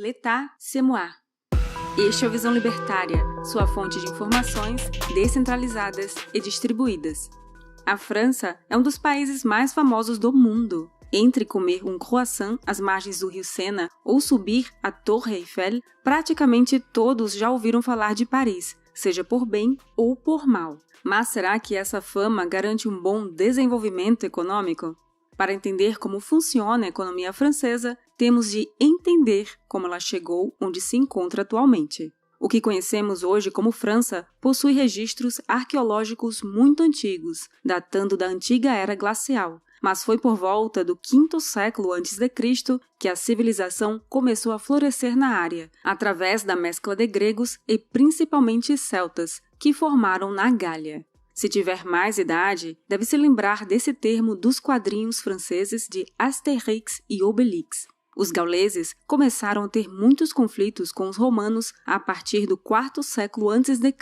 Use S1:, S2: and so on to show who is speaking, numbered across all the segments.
S1: L'État, c'est moi. Este é o Visão Libertária, sua fonte de informações descentralizadas e distribuídas. A França é um dos países mais famosos do mundo. Entre comer um croissant às margens do rio Sena ou subir a Torre Eiffel, praticamente todos já ouviram falar de Paris, seja por bem ou por mal. Mas será que essa fama garante um bom desenvolvimento econômico? Para entender como funciona a economia francesa, temos de entender como ela chegou onde se encontra atualmente. O que conhecemos hoje como França possui registros arqueológicos muito antigos, datando da antiga era glacial, mas foi por volta do quinto século a.C. que a civilização começou a florescer na área, através da mescla de gregos e principalmente celtas, que formaram na Gália. Se tiver mais idade, deve se lembrar desse termo dos quadrinhos franceses de Astérix e Obélix. Os gauleses começaram a ter muitos conflitos com os romanos a partir do quarto século a.C.,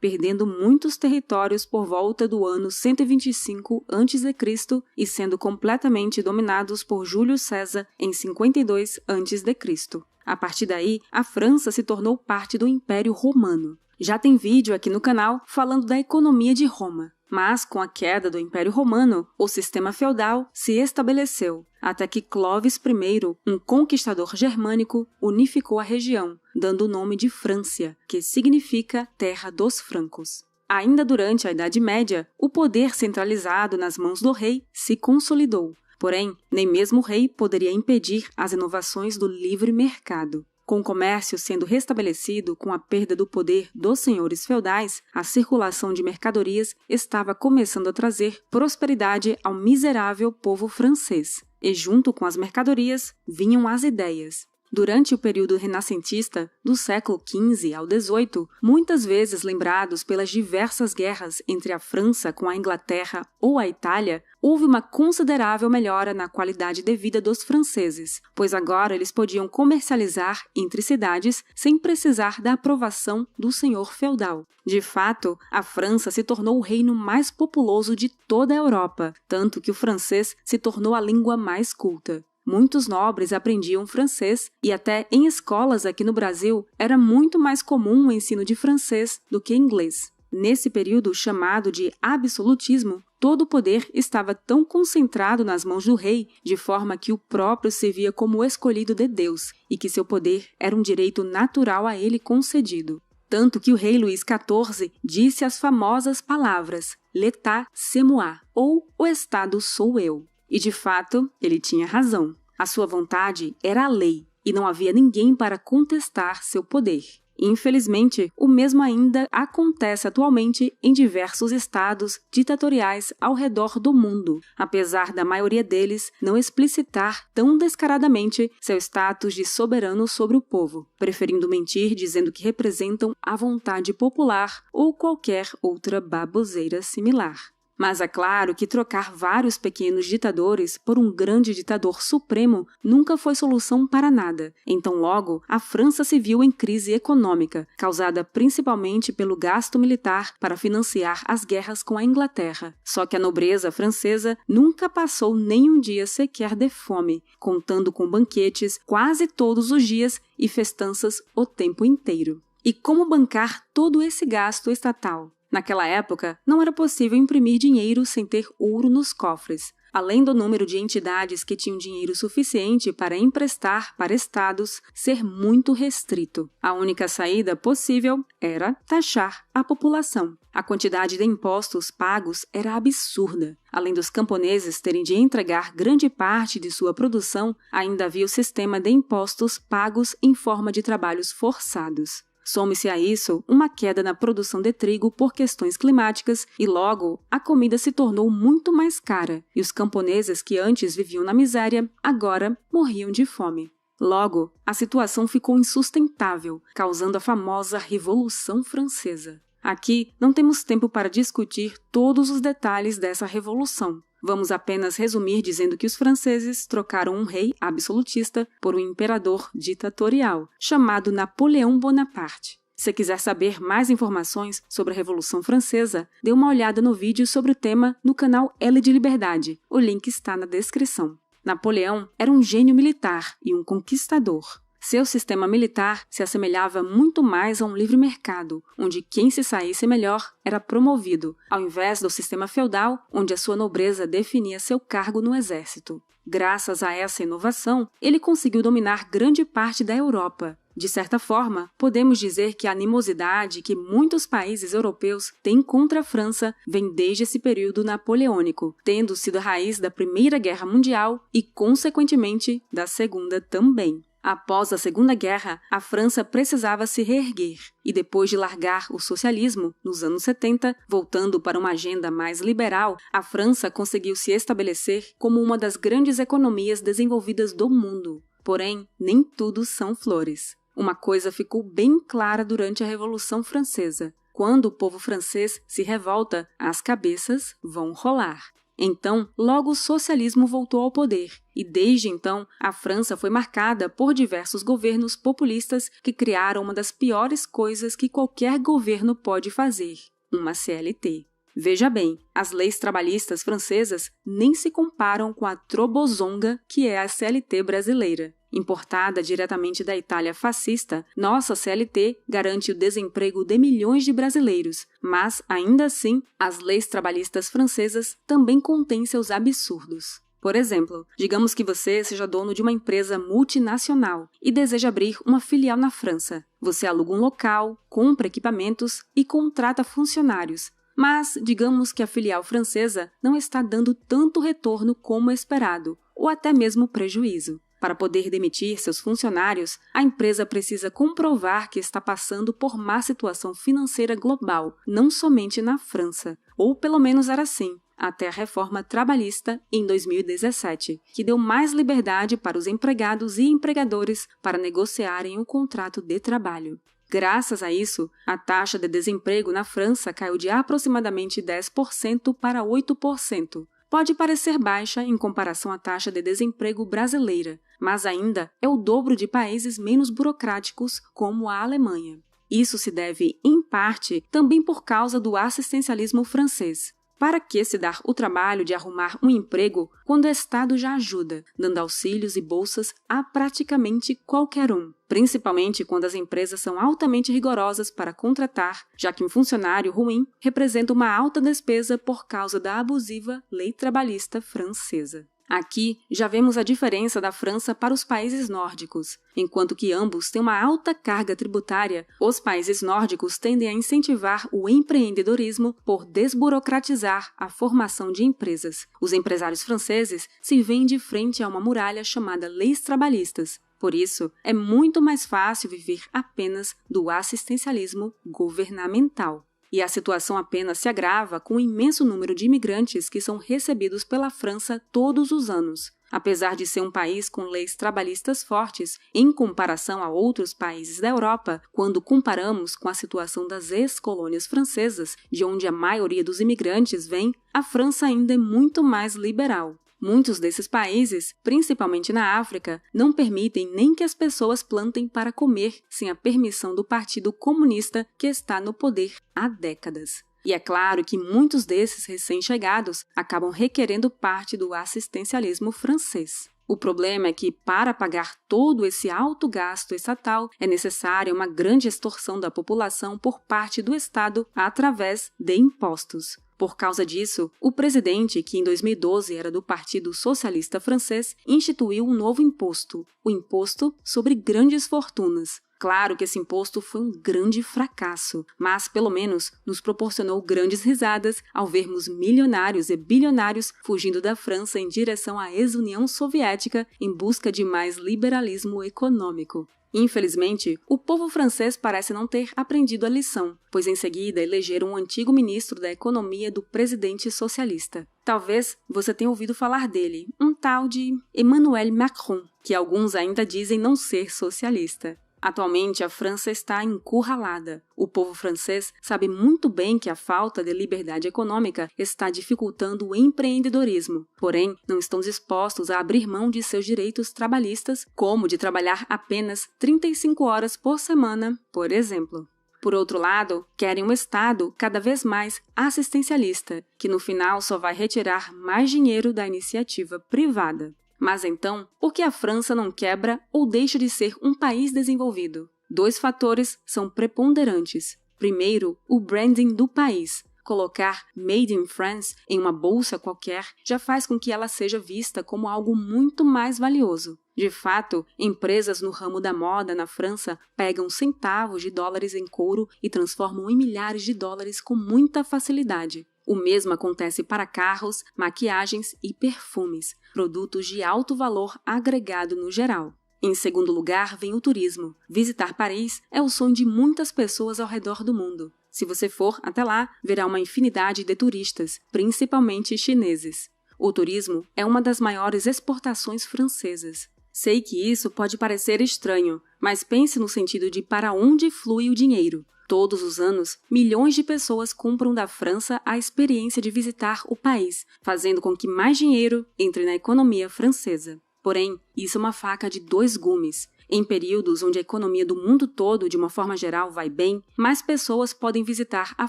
S1: perdendo muitos territórios por volta do ano 125 a.C. e sendo completamente dominados por Júlio César em 52 a.C. A partir daí, a França se tornou parte do Império Romano. Já tem vídeo aqui no canal falando da economia de Roma, mas com a queda do Império Romano, o sistema feudal se estabeleceu, até que Clovis I, um conquistador germânico, unificou a região, dando o nome de Frância, que significa Terra dos Francos. Ainda durante a Idade Média, o poder centralizado nas mãos do rei se consolidou, porém, nem mesmo o rei poderia impedir as inovações do livre mercado. Com o comércio sendo restabelecido com a perda do poder dos senhores feudais, a circulação de mercadorias estava começando a trazer prosperidade ao miserável povo francês. E junto com as mercadorias vinham as ideias. Durante o período renascentista, do século XV ao XVIII, muitas vezes lembrados pelas diversas guerras entre a França com a Inglaterra ou a Itália, houve uma considerável melhora na qualidade de vida dos franceses, pois agora eles podiam comercializar entre cidades sem precisar da aprovação do senhor feudal. De fato, a França se tornou o reino mais populoso de toda a Europa, tanto que o francês se tornou a língua mais culta. Muitos nobres aprendiam francês e até em escolas aqui no Brasil era muito mais comum o ensino de francês do que inglês. Nesse período chamado de absolutismo, todo o poder estava tão concentrado nas mãos do rei, de forma que o próprio se via como o escolhido de Deus e que seu poder era um direito natural a ele concedido. Tanto que o rei Luís XIV disse as famosas palavras «L'État, c'est moi», ou «O Estado sou eu». E, de fato, ele tinha razão. A sua vontade era a lei, e não havia ninguém para contestar seu poder. Infelizmente, o mesmo ainda acontece atualmente em diversos estados ditatoriais ao redor do mundo, apesar da maioria deles não explicitar tão descaradamente seu status de soberano sobre o povo, preferindo mentir dizendo que representam a vontade popular ou qualquer outra baboseira similar. Mas é claro que trocar vários pequenos ditadores por um grande ditador supremo nunca foi solução para nada. Então logo, a França se viu em crise econômica, causada principalmente pelo gasto militar para financiar as guerras com a Inglaterra. Só que a nobreza francesa nunca passou nem um dia sequer de fome, contando com banquetes quase todos os dias e festanças o tempo inteiro. E como bancar todo esse gasto estatal? Naquela época, não era possível imprimir dinheiro sem ter ouro nos cofres, além do número de entidades que tinham dinheiro suficiente para emprestar para estados ser muito restrito. A única saída possível era taxar a população. A quantidade de impostos pagos era absurda. Além dos camponeses terem de entregar grande parte de sua produção, ainda havia o sistema de impostos pagos em forma de trabalhos forçados. Some-se a isso uma queda na produção de trigo por questões climáticas e logo a comida se tornou muito mais cara e os camponeses que antes viviam na miséria agora morriam de fome. Logo, a situação ficou insustentável, causando a famosa Revolução Francesa. Aqui não temos tempo para discutir todos os detalhes dessa revolução. Vamos apenas resumir dizendo que os franceses trocaram um rei absolutista por um imperador ditatorial, chamado Napoleão Bonaparte. Se quiser saber mais informações sobre a Revolução Francesa, dê uma olhada no vídeo sobre o tema no canal L de Liberdade. O link está na descrição. Napoleão era um gênio militar e um conquistador. Seu sistema militar se assemelhava muito mais a um livre mercado, onde quem se saísse melhor era promovido, ao invés do sistema feudal, onde a sua nobreza definia seu cargo no exército. Graças a essa inovação, ele conseguiu dominar grande parte da Europa. De certa forma, podemos dizer que a animosidade que muitos países europeus têm contra a França vem desde esse período napoleônico, tendo sido a raiz da Primeira Guerra Mundial e, consequentemente, da Segunda também. Após a Segunda Guerra, a França precisava se reerguer e, depois de largar o socialismo, nos anos 70, voltando para uma agenda mais liberal, a França conseguiu se estabelecer como uma das grandes economias desenvolvidas do mundo. Porém, nem tudo são flores. Uma coisa ficou bem clara durante a Revolução Francesa. Quando o povo francês se revolta, as cabeças vão rolar. Então, logo o socialismo voltou ao poder, e desde então a França foi marcada por diversos governos populistas que criaram uma das piores coisas que qualquer governo pode fazer, uma CLT. Veja bem, as leis trabalhistas francesas nem se comparam com a trobozonga que é a CLT brasileira. Importada diretamente da Itália fascista, nossa CLT garante o desemprego de milhões de brasileiros, mas, ainda assim, as leis trabalhistas francesas também contêm seus absurdos. Por exemplo, digamos que você seja dono de uma empresa multinacional e deseja abrir uma filial na França. Você aluga um local, compra equipamentos e contrata funcionários. Mas, digamos que a filial francesa não está dando tanto retorno como esperado, ou até mesmo prejuízo. Para poder demitir seus funcionários, a empresa precisa comprovar que está passando por má situação financeira global, não somente na França. Ou pelo menos era assim, até a reforma trabalhista em 2017, que deu mais liberdade para os empregados e empregadores para negociarem o contrato de trabalho. Graças a isso, a taxa de desemprego na França caiu de aproximadamente 10% para 8%. Pode parecer baixa em comparação à taxa de desemprego brasileira, mas ainda é o dobro de países menos burocráticos, como a Alemanha. Isso se deve, em parte, também por causa do assistencialismo francês. Para que se dar o trabalho de arrumar um emprego quando o Estado já ajuda, dando auxílios e bolsas a praticamente qualquer um, principalmente quando as empresas são altamente rigorosas para contratar, já que um funcionário ruim representa uma alta despesa por causa da abusiva lei trabalhista francesa. Aqui já vemos a diferença da França para os países nórdicos. Enquanto que ambos têm uma alta carga tributária, os países nórdicos tendem a incentivar o empreendedorismo por desburocratizar a formação de empresas. Os empresários franceses se veem de frente a uma muralha chamada leis trabalhistas. Por isso, é muito mais fácil viver apenas do assistencialismo governamental. E a situação apenas se agrava com o imenso número de imigrantes que são recebidos pela França todos os anos. Apesar de ser um país com leis trabalhistas fortes, em comparação a outros países da Europa, quando comparamos com a situação das ex-colônias francesas, de onde a maioria dos imigrantes vem, a França ainda é muito mais liberal. Muitos desses países, principalmente na África, não permitem nem que as pessoas plantem para comer sem a permissão do Partido Comunista que está no poder há décadas. E é claro que muitos desses recém-chegados acabam requerendo parte do assistencialismo francês. O problema é que, para pagar todo esse alto gasto estatal, é necessária uma grande extorsão da população por parte do Estado através de impostos. Por causa disso, o presidente, que em 2012 era do Partido Socialista Francês, instituiu um novo imposto, o Imposto sobre Grandes Fortunas. Claro que esse imposto foi um grande fracasso, mas pelo menos nos proporcionou grandes risadas ao vermos milionários e bilionários fugindo da França em direção à ex-União Soviética em busca de mais liberalismo econômico. Infelizmente, o povo francês parece não ter aprendido a lição, pois em seguida elegeram um antigo ministro da Economia do presidente socialista. Talvez você tenha ouvido falar dele, um tal de Emmanuel Macron, que alguns ainda dizem não ser socialista. Atualmente, a França está encurralada. O povo francês sabe muito bem que a falta de liberdade econômica está dificultando o empreendedorismo. Porém, não estão dispostos a abrir mão de seus direitos trabalhistas, como de trabalhar apenas 35 horas por semana, por exemplo. Por outro lado, querem um Estado cada vez mais assistencialista, que no final só vai retirar mais dinheiro da iniciativa privada. Mas então, por que a França não quebra ou deixa de ser um país desenvolvido? 2 fatores são preponderantes. Primeiro, o branding do país. Colocar Made in France em uma bolsa qualquer já faz com que ela seja vista como algo muito mais valioso. De fato, empresas no ramo da moda na França pegam centavos de dólares em couro e transformam em milhares de dólares com muita facilidade. O mesmo acontece para carros, maquiagens e perfumes, produtos de alto valor agregado no geral. Em segundo lugar, vem o turismo. Visitar Paris é o sonho de muitas pessoas ao redor do mundo. Se você for até lá, verá uma infinidade de turistas, principalmente chineses. O turismo é uma das maiores exportações francesas. Sei que isso pode parecer estranho, mas pense no sentido de para onde flui o dinheiro. Todos os anos, milhões de pessoas compram da França a experiência de visitar o país, fazendo com que mais dinheiro entre na economia francesa. Porém, isso é uma faca de 2 gumes. Em períodos onde a economia do mundo todo, de uma forma geral, vai bem, mais pessoas podem visitar a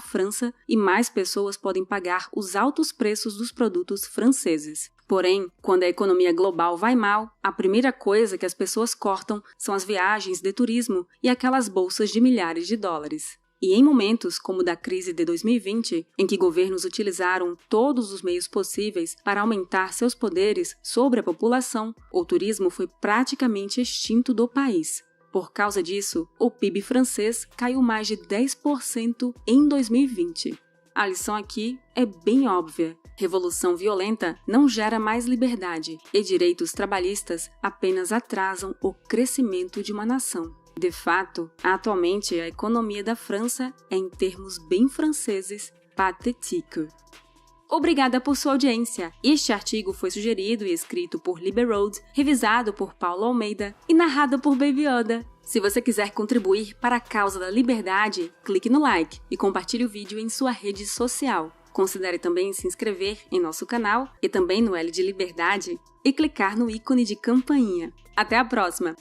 S1: França e mais pessoas podem pagar os altos preços dos produtos franceses. Porém, quando a economia global vai mal, a primeira coisa que as pessoas cortam são as viagens de turismo e aquelas bolsas de milhares de dólares. E em momentos como o da crise de 2020, em que governos utilizaram todos os meios possíveis para aumentar seus poderes sobre a população, o turismo foi praticamente extinto do país. Por causa disso, o PIB francês caiu mais de 10% em 2020. A lição aqui é bem óbvia. Revolução violenta não gera mais liberdade e direitos trabalhistas apenas atrasam o crescimento de uma nação. De fato, atualmente a economia da França é, em termos bem franceses, pathétique. Obrigada por sua audiência. Este artigo foi sugerido e escrito por Liberoad, revisado por Paulo Almeida e narrado por Baby Yoda. Se você quiser contribuir para a causa da liberdade, clique no like e compartilhe o vídeo em sua rede social. Considere também se inscrever em nosso canal e também no L de Liberdade e clicar no ícone de campainha. Até a próxima!